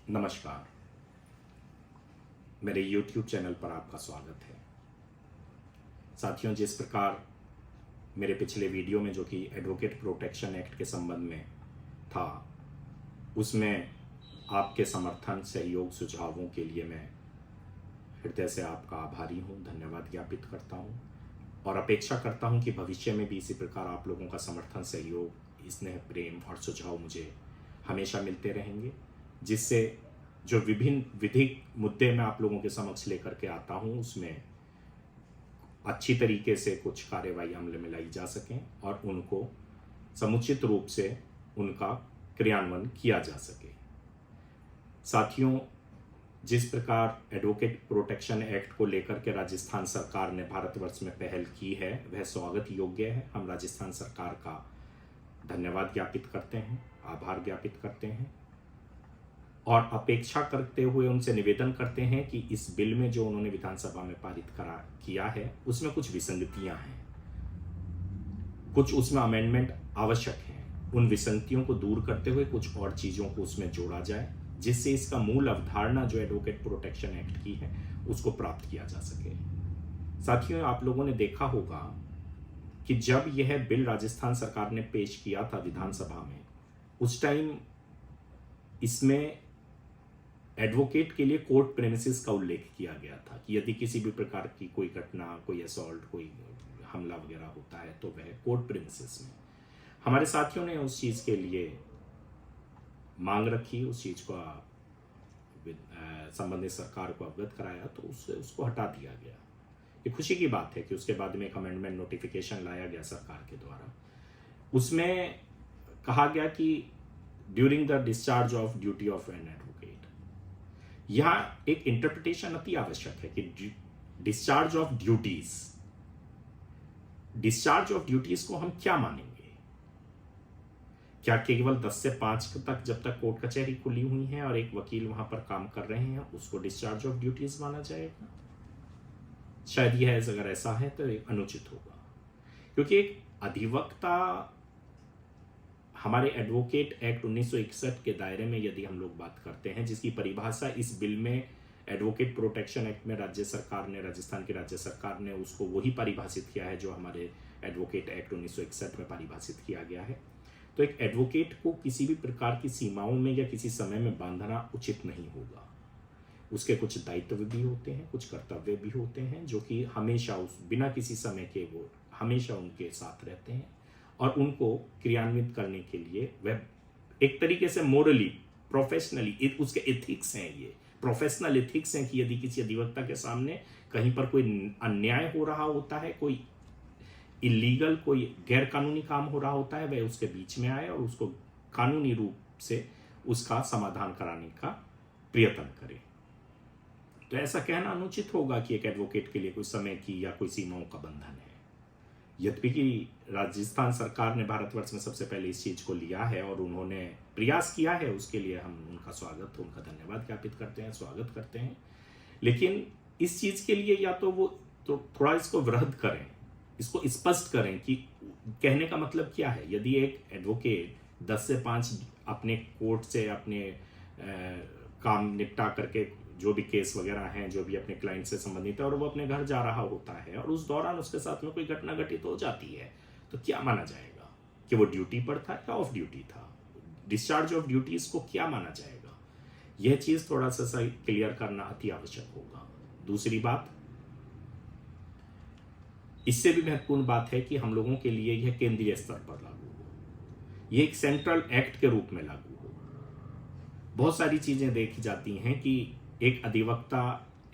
नमस्कार। मेरे YouTube channel पर आपका स्वागत है। साथियों, जिस प्रकार मेरे पिछले वीडियो में जो कि एडवोकेट प्रोटेक्शन एक्ट के संबंध में था, उसमें आपके समर्थन, सहयोग, सुझावों के लिए मैं हृदय से आपका आभारी हूँ, धन्यवाद ज्ञापित करता हूँ और अपेक्षा करता हूँ कि भविष्य में भी इसी प्रकार आप लोगों का समर्थन, सहयोग, स्नेह, प्रेम और सुझाव मुझे हमेशा मिलते रहेंगे, जिससे जो विभिन्न विधिक मुद्दे मैं आप लोगों के समक्ष लेकर के आता हूं उसमें अच्छी तरीके से कुछ कार्यवाही अमल में लाई जा सकें और उनको समुचित रूप से उनका क्रियान्वयन किया जा सके। साथियों, जिस प्रकार एडवोकेट प्रोटेक्शन एक्ट को लेकर के राजस्थान सरकार ने भारतवर्ष में पहल की है, वह स्वागत योग्य है। हम राजस्थान सरकार का धन्यवाद ज्ञापित करते हैं, आभार ज्ञापित करते हैं और अपेक्षा करते हुए उनसे निवेदन करते हैं कि इस बिल में जो उन्होंने विधानसभा में पारित किया है उसमें कुछ विसंगतियां हैं, कुछ उसमें अमेंडमेंट आवश्यक हैं। उन विसंगतियों को दूर करते हुए कुछ और चीज़ों को उसमें जोड़ा जाए, जिससे इसका मूल अवधारणा जो एडवोकेट प्रोटेक्शन एक्ट की है उसको प्राप्त किया जा सके। साथियों, आप लोगों ने देखा होगा कि जब यह बिल राजस्थान सरकार ने पेश किया था विधानसभा में, उस टाइम इसमें एडवोकेट के लिए कोर्ट प्रेमिसेस का उल्लेख किया गया था कि यदि किसी भी प्रकार की कोई घटना, कोई असॉल्ट, कोई हमला वगैरह होता है तो वह कोर्ट प्रेमिसेस में। हमारे साथियों ने उस चीज़ के लिए मांग रखी, उस चीज़ को संबंधित सरकार को अवगत कराया तो उसको हटा दिया गया। ये खुशी की बात है कि उसके बाद में एक अमेंडमेंट नोटिफिकेशन लाया गया सरकार के द्वारा। उसमें कहा गया कि during the discharge of duty of an advocate, यहाँ एक इंटरप्रिटेशन अति आवश्यक है कि डिस्चार्ज ऑफ ड्यूटीज को हम क्या मानेंगे? क्या केवल 10 से 5 तक, जब तक कोर्ट कचहरी खुली हुई है और एक वकील वहां पर काम कर रहे हैं, उसको डिस्चार्ज ऑफ ड्यूटीज माना जाएगा? शायद यह अगर ऐसा है तो एक अनुचित होगा, क्योंकि एक अधिवक्ता हमारे एडवोकेट एक्ट 1961 के दायरे में यदि हम लोग बात करते हैं, जिसकी परिभाषा इस बिल में एडवोकेट प्रोटेक्शन एक्ट में राज्य सरकार ने, राजस्थान की राज्य सरकार ने उसको वही परिभाषित किया है जो हमारे एडवोकेट एक्ट 1961 में परिभाषित किया गया है। तो एक एडवोकेट को किसी भी प्रकार की सीमाओं में या किसी समय में बांधना उचित नहीं होगा। उसके कुछ दायित्व भी होते हैं, कुछ कर्तव्य भी होते हैं जो कि हमेशा बिना किसी समय के वो हमेशा उनके साथ रहते हैं और उनको क्रियान्वित करने के लिए वह एक तरीके से मोरली, प्रोफेशनली, उसके एथिक्स हैं, ये प्रोफेशनल एथिक्स हैं कि यदि किसी अधिवक्ता के सामने कहीं पर कोई अन्याय हो रहा होता है, कोई इलीगल, कोई गैर कानूनी काम हो रहा होता है, वह उसके बीच में आए और उसको कानूनी रूप से उसका समाधान कराने का प्रयत्न करे। तो ऐसा कहना अनुचित होगा कि एक एडवोकेट के लिए कोई समय की या कोई सीमाओं का बंधन है। यद्यपि कि राजस्थान सरकार ने भारतवर्ष में सबसे पहले इस चीज को लिया है और उन्होंने प्रयास किया है, उसके लिए हम उनका स्वागत, उनका धन्यवाद ज्ञापित करते हैं, स्वागत करते हैं। लेकिन इस चीज के लिए या तो वो तो थोड़ा इसको वृहद करें, इसको स्पष्ट करें कि कहने का मतलब क्या है। यदि एक एडवोकेट 10 से 5 अपने कोर्ट से अपने काम निपटा करके, जो भी केस वगैरह हैं, जो भी अपने क्लाइंट से संबंधित है, और वो अपने घर जा रहा होता है और उस दौरान उसके साथ में कोई घटना घटित हो जाती है, तो क्या माना जाएगा कि वो ड्यूटी पर था या ऑफ ड्यूटी था? डिस्चार्ज ऑफ ड्यूटीज को क्या माना जाएगा? यह चीज थोड़ा सा क्लियर करना अति आवश्यक होगा। दूसरी बात, इससे भी महत्वपूर्ण बात है कि हम लोगों के लिए यह केंद्रीय स्तर पर लागू हो, यह एक सेंट्रल एक्ट के रूप में लागू हो। बहुत सारी चीजें देखी जाती हैं कि एक अधिवक्ता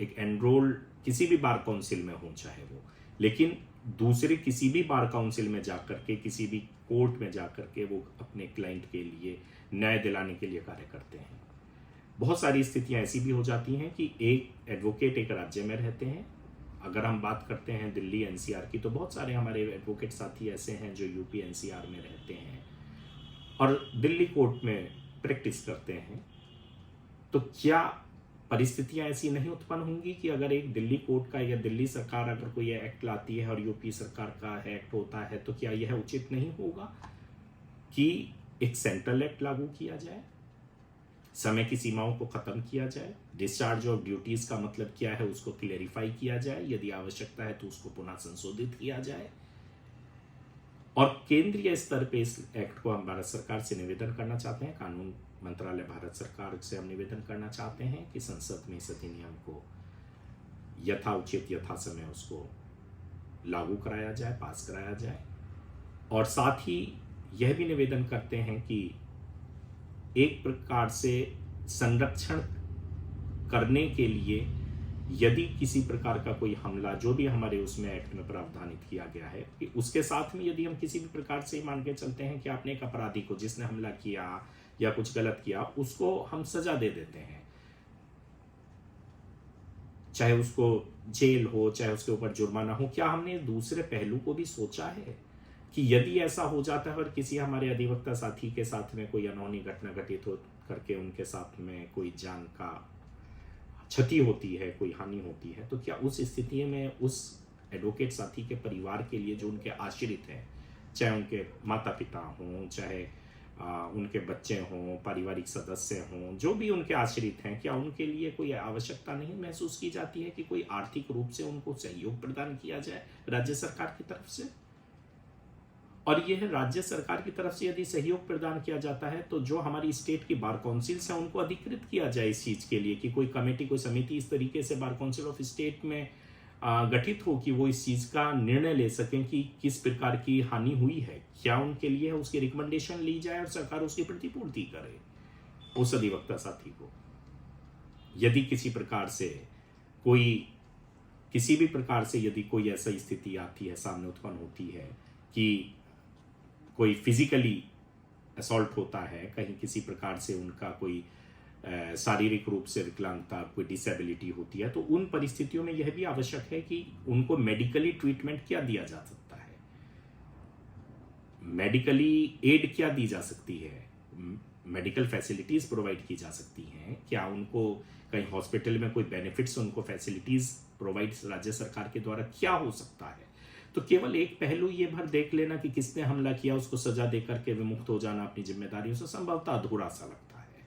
एक एनरोल्ड किसी भी बार काउंसिल में हो चाहे वो, लेकिन दूसरे किसी भी बार काउंसिल में जाकर के, किसी भी कोर्ट में जाकर के वो अपने क्लाइंट के लिए न्याय दिलाने के लिए कार्य करते हैं। बहुत सारी स्थितियां ऐसी भी हो जाती हैं कि एक एडवोकेट एक राज्य में रहते हैं। अगर हम बात करते हैं दिल्ली एनसीआर की, तो बहुत सारे हमारे एडवोकेट साथी ऐसे हैं जो यूपी एनसीआर में रहते हैं और दिल्ली कोर्ट में प्रैक्टिस करते हैं। तो क्या परिस्थितियां ऐसी नहीं उत्पन्न होंगी कि अगर एक दिल्ली कोर्ट का या दिल्ली सरकार अगर कोई एक्ट लाती है और यूपी सरकार का एक्ट होता है, तो क्या यह उचित नहीं होगा कि एक सेंट्रल एक्ट लागू किया जाए? समय की सीमाओं को खत्म किया जाए, डिस्चार्ज ऑफ ड्यूटीज का मतलब क्या है उसको क्लेरिफाई किया जाए, यदि आवश्यकता है तो उसको पुनः संशोधित किया जाए। और केंद्रीय स्तर पे इस एक्ट को हम भारत सरकार से निवेदन करना चाहते हैं, कानून मंत्रालय भारत सरकार से हम निवेदन करना चाहते हैं कि संसद में इस अधिनियम को यथाउचित यथा समय उसको लागू कराया जाए, पास कराया जाए। और साथ ही यह भी निवेदन करते हैं कि एक प्रकार से संरक्षण करने के लिए यदि किसी प्रकार का कोई हमला, जो भी हमारे उसमें एक्ट में प्रावधानित किया गया है, कि उसके साथ में यदि हम किसी भी प्रकार से मान के चलते हैं कि आपने एक अपराधी को, जिसने हमला किया या कुछ गलत किया, उसको हम सजा दे देते हैं, चाहे उसको जेल हो, चाहे उसके ऊपर जुर्माना हो, क्या हमने दूसरे पहलू को भी सोचा है कि यदि ऐसा हो जाता है और किसी हमारे अधिवक्ता साथी के साथ में कोई अनहोनी घटना घटित हो करके उनके साथ में कोई जान का क्षति होती है, कोई हानि होती है, तो क्या उस स्थिति में उस एडवोकेट साथी के परिवार के लिए जो उनके आश्रित हैं, चाहे उनके माता पिता हों, चाहे उनके बच्चे हों, पारिवारिक सदस्य हों, जो भी उनके आश्रित हैं, क्या उनके लिए कोई आवश्यकता नहीं महसूस की जाती है कि कोई आर्थिक रूप से उनको सहयोग प्रदान किया जाए राज्य सरकार की तरफ से? और यह राज्य सरकार की तरफ से यदि सहयोग प्रदान किया जाता है तो जो हमारी स्टेट की बार काउंसिल्स हैं उनको अधिकृत किया जाए इस चीज़ के लिए, कि कोई कमेटी, कोई समिति इस तरीके से बार काउंसिल ऑफ स्टेट में गठित हो कि वो इस चीज़ का निर्णय ले सकें कि किस प्रकार की हानि हुई है, क्या उनके लिए है, उसकी रिकमेंडेशन ली जाए और सरकार उसकी प्रतिपूर्ति करे उस अधिवक्ता साथी को। यदि किसी प्रकार से कोई, किसी भी प्रकार से यदि कोई ऐसी स्थिति आती है, सामने उत्पन्न होती है कि कोई फिजिकली असॉल्ट होता है, कहीं किसी प्रकार से उनका कोई शारीरिक रूप से विकलांगता, कोई डिसेबिलिटी होती है, तो उन परिस्थितियों में यह भी आवश्यक है कि उनको मेडिकली ट्रीटमेंट क्या दिया जा सकता है, मेडिकली एड क्या दी जा सकती है, मेडिकल फैसिलिटीज प्रोवाइड की जा सकती हैं, क्या उनको कहीं हॉस्पिटल में कोई बेनिफिट्स, उनको फैसिलिटीज प्रोवाइड राज्य सरकार के द्वारा क्या हो सकता है। तो केवल एक पहलू ये भर देख लेना कि किसने हमला किया उसको सजा दे करके विमुक्त हो जाना अपनी जिम्मेदारियों से संभवतः अधूरा सा लगता है।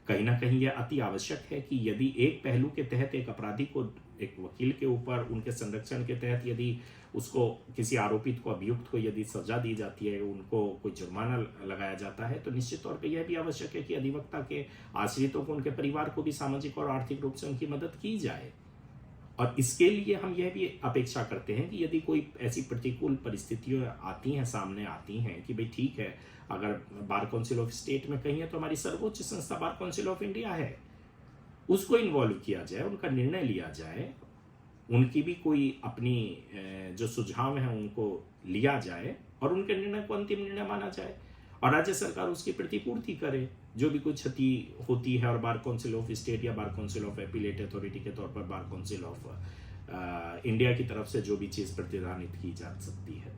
कहीं ना कहीं यह अति आवश्यक है कि यदि एक पहलू के तहत एक अपराधी को, एक वकील के ऊपर उनके संरक्षण के तहत यदि उसको, किसी आरोपित को, अभियुक्त को यदि सजा दी जाती है, उनको कोई जुर्माना लगाया जाता है, तो निश्चित तौर पर यह भी आवश्यक है कि अधिवक्ता के आश्रितों को, उनके परिवार को भी सामाजिक और आर्थिक रूप से उनकी मदद की जाए। और इसके लिए हम यह भी अपेक्षा करते हैं कि यदि कोई ऐसी प्रतिकूल परिस्थितियां आती हैं, सामने आती हैं कि भाई ठीक है, अगर बार काउंसिल ऑफ स्टेट में कहीं है तो हमारी सर्वोच्च संस्था बार काउंसिल ऑफ इंडिया है, उसको इन्वॉल्व किया जाए, उनका निर्णय लिया जाए, उनकी भी कोई अपनी जो सुझाव हैं उनको लिया जाए और उनके निर्णय को अंतिम निर्णय माना जाए और राज्य सरकार उसकी प्रतिपूर्ति करे जो भी कोई क्षति होती है। और बार काउंसिल ऑफ स्टेट या bar council of appellate authority के तौर पर बार काउंसिल ऑफ इंडिया की तरफ से जो भी चीज़ प्रतिदानित की जा सकती है।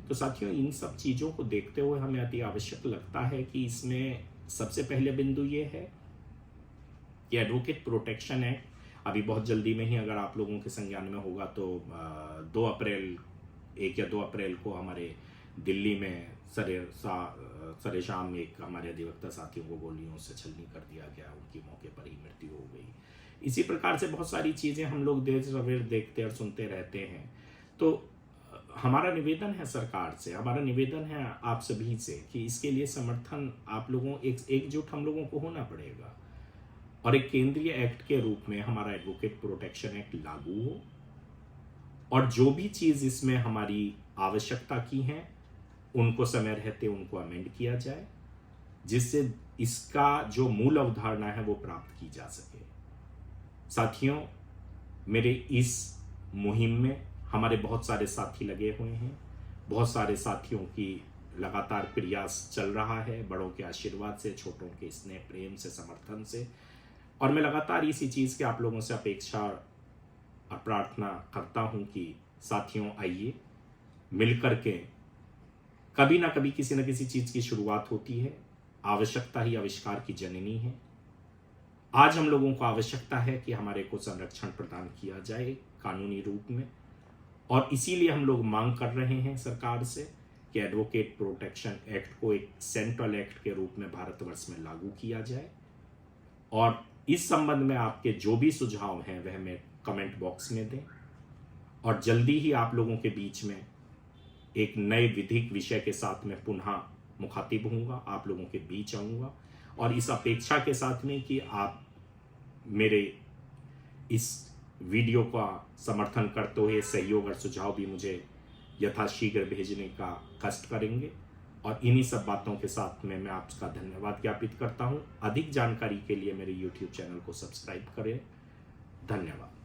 तो साथियों, इन सब चीज़ों को देखते हुए हमें अति आवश्यक लगता है कि इसमें सबसे पहले बिंदु ये है कि एडवोकेट प्रोटेक्शन एक्ट अभी बहुत जल्दी में ही, अगर आप लोगों के संज्ञान में होगा तो 1 या 2 अप्रैल को हमारे दिल्ली में सरेशाम एक हमारे अधिवक्ता साथियों को गोलियों से छलनी कर दिया गया, उनकी मौके पर ही मृत्यु हो गई। इसी प्रकार से बहुत सारी चीज़ें हम लोग देर सवेर देखते और सुनते रहते हैं। तो हमारा निवेदन है सरकार से, हमारा निवेदन है आप सभी से कि इसके लिए समर्थन आप लोगों, एकजुट हम लोगों को होना पड़ेगा और एक केंद्रीय एक्ट के रूप में हमारा एडवोकेट प्रोटेक्शन एक्ट लागू हो और जो भी चीज़ इसमें हमारी आवश्यकता की है उनको समय रहते उनको अमेंड किया जाए, जिससे इसका जो मूल अवधारणा है वो प्राप्त की जा सके। साथियों, मेरे इस मुहिम में हमारे बहुत सारे साथी लगे हुए हैं, बहुत सारे साथियों की लगातार प्रयास चल रहा है, बड़ों के आशीर्वाद से, छोटों के स्नेह प्रेम से, समर्थन से, और मैं लगातार इसी चीज़ के आप लोगों से अपेक्षा और प्रार्थना करता हूं कि साथियों आइए मिलकर के, कभी ना कभी किसी न किसी चीज़ की शुरुआत होती है, आवश्यकता ही आविष्कार की जननी है। आज हम लोगों को आवश्यकता है कि हमारे को संरक्षण प्रदान किया जाए कानूनी रूप में, और इसीलिए हम लोग मांग कर रहे हैं सरकार से कि एडवोकेट प्रोटेक्शन एक्ट को एक सेंट्रल एक्ट के रूप में भारतवर्ष में लागू किया जाए और इस संबंध में आपके जो भी सुझाव हैं वह मैं कमेंट बॉक्स में दें, और जल्दी ही आप लोगों के बीच में एक नए विधिक विषय के साथ में पुनः मुखातिब होऊंगा, आप लोगों के बीच आऊँगा, और इस अपेक्षा के साथ में कि आप मेरे इस वीडियो का समर्थन करते हुए सहयोग और सुझाव भी मुझे यथाशीघ्र भेजने का कष्ट करेंगे। और इन्हीं सब बातों के साथ में मैं आपका धन्यवाद ज्ञापित करता हूं। अधिक जानकारी के लिए मेरे YouTube चैनल को सब्सक्राइब करें। धन्यवाद।